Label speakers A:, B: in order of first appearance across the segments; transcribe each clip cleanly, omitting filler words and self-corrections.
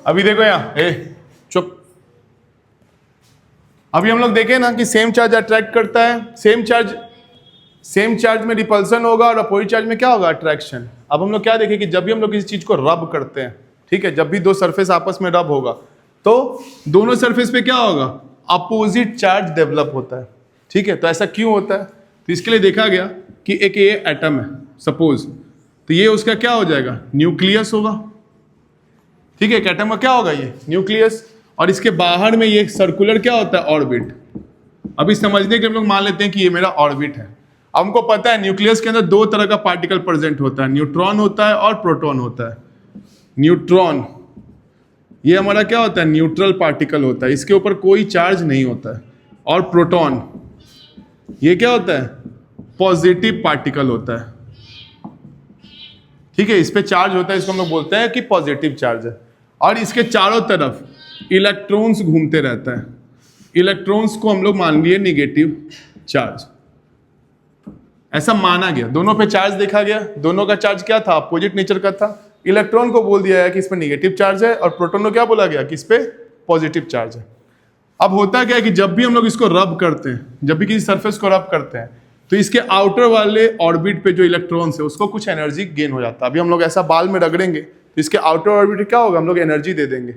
A: अभी देखो यहाँ, चुप। अभी हम लोग देखें ना कि सेम चार्ज अट्रैक्ट करता है, सेम चार्ज में रिपल्सन होगा और अपोजिट चार्ज में क्या होगा, अट्रैक्शन। अब हम लोग क्या देखें कि जब भी हम लोग किसी चीज को रब करते हैं, ठीक है, जब भी दो सरफेस आपस में रब होगा तो दोनों सरफेस पे क्या होगा, अपोजिट चार्ज डेवलप होता है, ठीक है। तो ऐसा क्यों होता है, तो इसके लिए देखा गया कि एक ये एटम है सपोज, तो ये उसका क्या हो जाएगा, न्यूक्लियस होगा, ठीक है। एक एटम का क्या होगा, ये न्यूक्लियस, और इसके बाहर में ये सर्कुलर क्या होता है, ऑर्बिट। अभी समझने के लिए हम लोग मान लेते हैं कि ये मेरा ऑर्बिट है। अब हमको पता है न्यूक्लियस के अंदर दो तरह का पार्टिकल प्रेजेंट होता है, न्यूट्रॉन होता है और प्रोटॉन होता है। न्यूट्रॉन ये हमारा क्या होता है, न्यूट्रल पार्टिकल होता है, इसके ऊपर कोई चार्ज नहीं होता है। और प्रोटॉन ये क्या होता है, पॉजिटिव पार्टिकल होता है, ठीक है, इस पे चार्ज होता है, इसको हम लोग बोलते हैं कि पॉजिटिव चार्ज है। और इसके चारों तरफ इलेक्ट्रॉन्स घूमते रहता है, इलेक्ट्रॉन्स को हम लोग मान लिए निगेटिव चार्ज, ऐसा माना गया। दोनों पे चार्ज देखा गया, दोनों का चार्ज क्या था, अपोजिट नेचर का था। इलेक्ट्रॉन को बोल दिया गया कि इस पे निगेटिव चार्ज है और प्रोटॉन को क्या बोला गया कि इस पे पॉजिटिव चार्ज है। अब होता क्या है कि जब भी हम लोग इसको रब करते हैं, जब भी किसी सरफेस को रब करते हैं, तो इसके आउटर वाले ऑर्बिट पे जो इलेक्ट्रॉन्स है उसको कुछ एनर्जी गेन हो जाता है। अभी हम लोग ऐसा बाल में रगड़ेंगे तो इसके आउटर ऑर्बिट क्या होगा, हम लोग एनर्जी दे देंगे।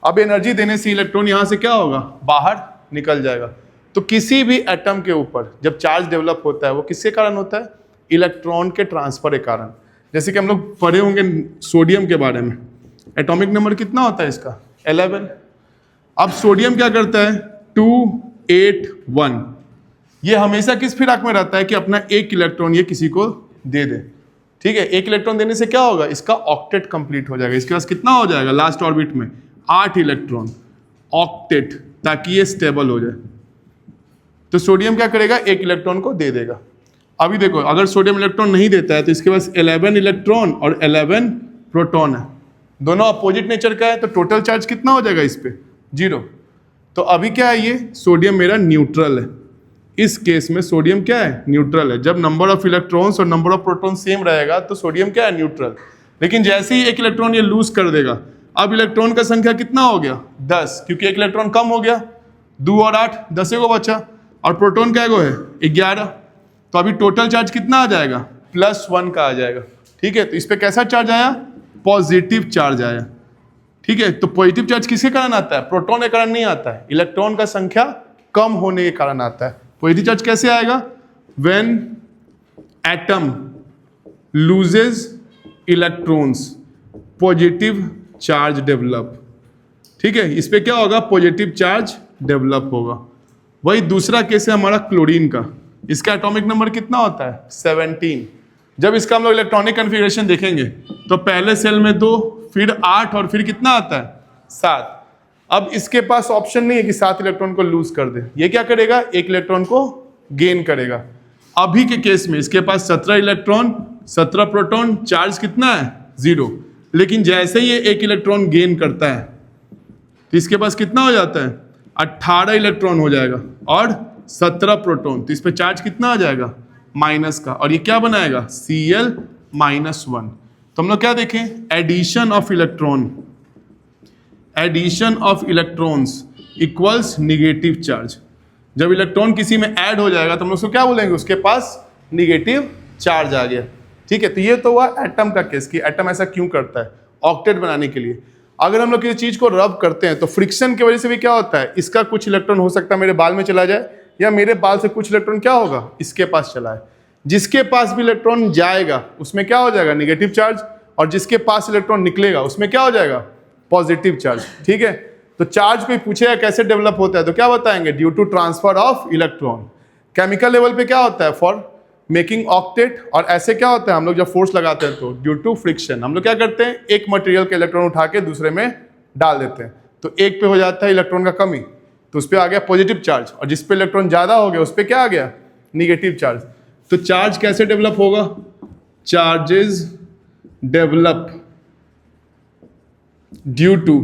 A: अब एनर्जी देने से इलेक्ट्रॉन यहाँ से क्या होगा, बाहर निकल जाएगा। तो किसी भी एटम के ऊपर जब चार्ज डेवलप होता है वो किसके कारण होता है, इलेक्ट्रॉन के ट्रांसफर के कारण। जैसे कि हम लोग पढ़े होंगे सोडियम के बारे में, एटॉमिक नंबर कितना होता है इसका, 11। अब सोडियम क्या करता है, 281। ये हमेशा किस फिराक में रहता है कि अपना एक इलेक्ट्रॉन ये किसी को दे दे, ठीक है। एक इलेक्ट्रॉन देने से क्या होगा, इसका ऑक्टेट कंप्लीट हो जाएगा। इसके पास कितना हो जाएगा लास्ट ऑर्बिट में, 8 इलेक्ट्रॉन, ऑक्टेट, ताकि ये स्टेबल हो जाए। तो सोडियम क्या करेगा, एक इलेक्ट्रॉन को दे देगा। अभी देखो अगर सोडियम इलेक्ट्रॉन नहीं देता है तो इसके पास 11 इलेक्ट्रॉन और 11 प्रोटॉन है, दोनों अपोजिट नेचर का है, तो टोटल चार्ज कितना हो जाएगा इस पे, 0। तो अभी क्या है, ये सोडियम मेरा न्यूट्रल है। इस केस में सोडियम क्या है, न्यूट्रल है। जब नंबर ऑफ इलेक्ट्रॉन्स और नंबर ऑफ प्रोटॉन सेम रहेगा तो सोडियम क्या है, न्यूट्रल। लेकिन जैसे ही एक इलेक्ट्रॉन ये लूज कर देगा, अब इलेक्ट्रॉन का संख्या कितना हो गया, 10, क्योंकि एक इलेक्ट्रॉन कम हो गया, 2 और 8, 10 को बचा, और प्रोटॉन क्या है 11। तो अभी टोटल चार्ज कितना आ जाएगा, +1 का आ जाएगा, ठीक है। तो इस पे कैसा चार्ज आया, पॉजिटिव चार्ज आया, ठीक है। तो पॉजिटिव चार्ज किसके कारण आता है, प्रोटॉन के कारण नहीं आता है, इलेक्ट्रॉन का संख्या कम होने के कारण आता है। पॉजिटिव चार्ज कैसे आएगा, when atom loses electrons, positive charge develop, ठीक है। इस पे क्या होगा, पॉजिटिव चार्ज डेवलप होगा। वही दूसरा केस है हमारा क्लोरीन का, इसका एटॉमिक नंबर कितना होता है, 17। जब इसका हम लोग इलेक्ट्रॉनिक कन्फिगरेशन देखेंगे तो पहले सेल में 2, फिर 8 और फिर कितना आता है, 7। अब इसके पास ऑप्शन नहीं है कि 7 इलेक्ट्रॉन को लूज कर दे, ये क्या करेगा, एक इलेक्ट्रॉन को गेन करेगा। अभी के केस में इसके पास 17 इलेक्ट्रॉन, 17 प्रोटॉन, चार्ज कितना है, 0। लेकिन जैसे ही ये एक इलेक्ट्रॉन गेन करता है तो इसके पास कितना हो जाता है, 18 इलेक्ट्रॉन हो जाएगा और 17 प्रोटॉन, तो इस पे चार्ज कितना आ जाएगा, माइनस का, और ये क्या बनाएगा, Cl-1। तो हम लोग क्या देखें, addition of electron, addition of electrons equals negative charge. जब इलेक्ट्रॉन किसी में ऐड हो जाएगा तो हम लोग उसको क्या बोलेंगे, उसके पास निगेटिव चार्ज आ गया, ठीक है। तो ये तो हुआ एटम का केस कि एटम ऐसा क्यों करता है, ऑक्टेट बनाने के लिए। अगर हम लोग किसी चीज को रब करते हैं तो फ्रिक्शन की वजह से भी क्या होता है, इसका कुछ इलेक्ट्रॉन हो सकता है मेरे बाल में चला जाए, या मेरे बाल से कुछ इलेक्ट्रॉन क्या होगा, इसके पास चला है। जिसके पास भी इलेक्ट्रॉन जाएगा उसमें क्या हो जाएगा, निगेटिव चार्ज, और जिसके पास इलेक्ट्रॉन निकलेगा उसमें क्या हो जाएगा, पॉजिटिव चार्ज, ठीक है। तो चार्ज कोई पूछेगा कैसे डेवलप होता है तो क्या बताएंगे, due to transfer of electron. Chemical level पे क्या होता है, फॉर मेकिंग ऑक्टेट, और ऐसे क्या होता है, हम लोग जब फोर्स लगाते हैं तो ड्यू टू फ्रिक्शन हम लोग क्या करते हैं, एक मटेरियल के इलेक्ट्रॉन उठा के दूसरे में डाल देते हैं, तो एक पे हो जाता है इलेक्ट्रॉन का कमी, तो उस पर आ गया पॉजिटिव चार्ज, और जिस पे इलेक्ट्रॉन ज्यादा हो गया उस पर क्या आ गया, निगेटिव चार्ज। तो चार्ज कैसे डेवलप होगा, charges develop due to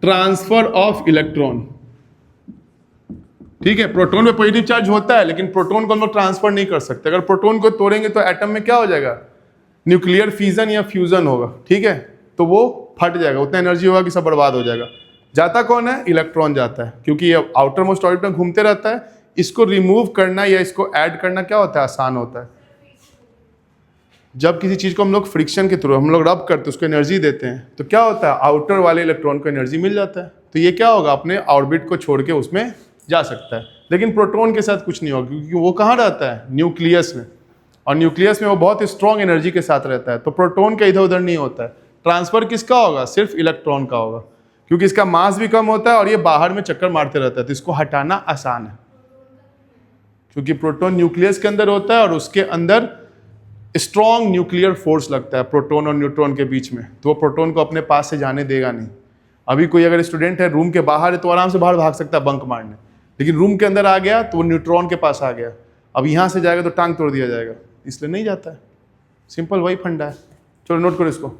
A: transfer of electron, ठीक है। प्रोटॉन में पॉजिटिव चार्ज होता है लेकिन प्रोटॉन को हम लोग ट्रांसफर नहीं कर सकते। अगर प्रोटॉन को तोड़ेंगे तो एटम में क्या हो जाएगा, न्यूक्लियर फिजन या फ्यूजन होगा, ठीक है। तो वो फट जाएगा, उतना एनर्जी होगा कि सब बर्बाद हो जाएगा। जाता कौन है? इलेक्ट्रॉन जाता है, क्योंकि ये आउटर मोस्ट ऑर्बिट में घूमते रहता है। इसको रिमूव करना या इसको ऐड करना क्या होता है? आसान होता है। जब किसी चीज़ को हम लोग फ्रिक्शन के थ्रू हम लोग रब करते हैं, उसको एनर्जी देते हैं, तो क्या होता है? आउटर वाले इलेक्ट्रॉन को एनर्जी मिल जाता है, तो ये क्या होगा? अपने ऑर्बिट को छोड़ के उसमें जा सकता है। लेकिन प्रोटॉन के साथ कुछ नहीं होगा, क्योंकि वो कहाँ रहता है? न्यूक्लियस में, और न्यूक्लियस में वो बहुत स्ट्रॉन्ग एनर्जी के साथ रहता है, तो प्रोटॉन का इधर उधर नहीं होता है। ट्रांसफर किसका होगा? सिर्फ इलेक्ट्रॉन का होगा, क्योंकि इसका मास भी कम होता है और ये बाहर में चक्कर मारते रहता है, तो इसको हटाना आसान है। क्योंकि प्रोटॉन न्यूक्लियस के अंदर होता है और उसके अंदर स्ट्रॉन्ग न्यूक्लियर फोर्स लगता है प्रोटॉन और न्यूट्रॉन के बीच में, तो वो प्रोटॉन को अपने पास से जाने देगा नहीं। अभी कोई अगर स्टूडेंट है रूम के बाहर है तो आराम से बाहर भाग सकता है बंक मारने, लेकिन रूम के अंदर आ गया तो वो न्यूट्रॉन के पास आ गया, अब यहाँ से जाएगा तो टांग तोड़ दिया जाएगा, इसलिए नहीं जाता है। सिंपल वही फंडा है। चलो नोट करो इसको।